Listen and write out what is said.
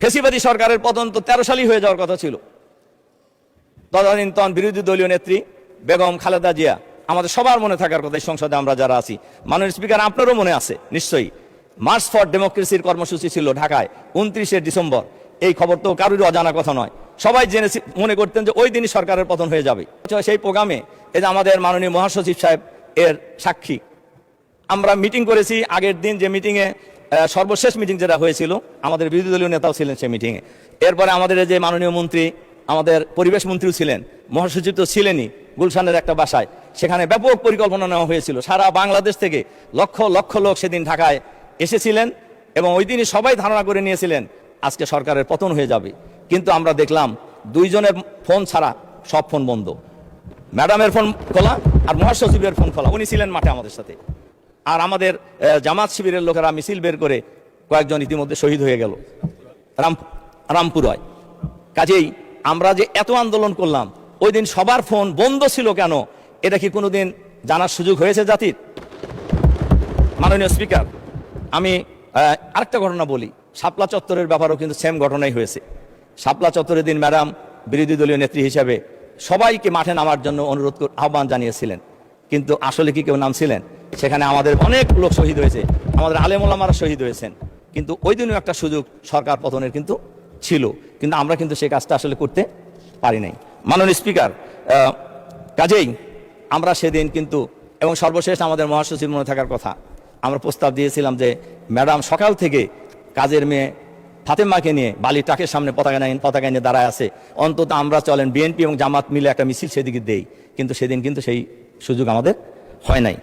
ফেসিবাদী সরকারের পতন তো 13 সালই হয়ে যাওয়ার কথা ছিল। তদানীন্তন বিরোধী দলীয় নেত্রী বেগম খালেদা জিয়া, আমাদের সবার মনে থাকার কথা, এই সংসদে আমরা যারা আছি, মাননীয় স্পিকার আপনারও মনে আছে নিশ্চয়ই, মার্চ ফর ডেমোক্রেসির কর্মসূচি ছিল ঢাকায় 29শে ডিসেম্বর। এই খবর তো কারোর অজানা কথা নয়, সবাই জেনে মনে করতেন যে ওই দিনই সরকারের পতন হয়ে যাবে। সেই প্রোগ্রামে এই যে আমাদের মাননীয় মহাসচিব সাহেব এর সাক্ষী, আমরা মিটিং করেছি আগের দিন, যে মিটিংয়ে সর্বশেষ মিটিং যেটা হয়েছিল, আমাদের বিরোধী দলীয় নেতাও ছিলেন সেই মিটিংয়ে। এরপরে আমাদের যে মাননীয় মন্ত্রী, আমাদের পরিবেশ মন্ত্রীও ছিলেন, মহাসচিব তো ছিলেনই, গুলশানের একটা বাসায়, সেখানে ব্যাপক পরিকল্পনা নেওয়া হয়েছিল। সারা বাংলাদেশ থেকে লক্ষ লক্ষ লোক সেদিন ঢাকায় এসেছিলেন এবং ওই দিনই সবাই ধারণা করে নিয়েছিলেন আজকে সরকারের পতন হয়ে যাবে। কিন্তু আমরা দেখলাম 2 জনের ফোন ছাড়া সব ফোন বন্ধ, ম্যাডামের ফোন খোলা আর মহাসচিবের ফোন খোলা, উনি ছিলেন মাঠে আমাদের সাথে। আর আমাদের জামাত শিবিরের লোকেরা মিছিল বের করে কয়েকজন ইতিমধ্যে শহীদ হয়ে গেল রামপুরায়। কাজেই আমরা যে এত আন্দোলন করলাম, ওই দিন সবার ফোন বন্ধ ছিল কেন, এটা কি কোনোদিন জানার সুযোগ হয়েছে জাতির? মাননীয় স্পিকার, আমি আরেকটা ঘটনা বলি, শাপলা চত্বরের ব্যাপারেও কিন্তু সেম ঘটনাই হয়েছে। শাপলা চত্বরের দিন ম্যাডাম বিরোধী দলীয় নেত্রী হিসেবে সবাইকে মাঠে নামার জন্য আহ্বান জানিয়েছিলেন, কিন্তু আসলে কি কেউ নামছিলেন? সেখানে আমাদের অনেক লোক শহীদ হয়েছে, আমাদের আলেম ওলামারা শহীদ হয়েছেন, কিন্তু ওই দিনও একটা সুযোগ সরকার পতনের কিন্তু ছিল, কিন্তু আমরা কিন্তু সেই কাজটা আসলে করতে পারি নাই। মাননীয় স্পিকার, কাজেই আমরা সেদিন কিন্তু, এবং সর্বশেষ আমাদের মহাসচিব মনে থাকার কথা, আমরা প্রস্তাব দিয়েছিলাম যে ম্যাডাম সকাল থেকে কাজের মেয়ে ফাতেমাকে নিয়ে বালি ট্রাকের সামনে পতাকা নিয়ে দাঁড়ায় আছে, অন্তত আমরা চলেন বিএনপি এবং জামাত মিলে একটা মিছিল সেদিকে দেই, কিন্তু সেদিন কিন্তু সেই সুযোগ আমাদের হয় নাই।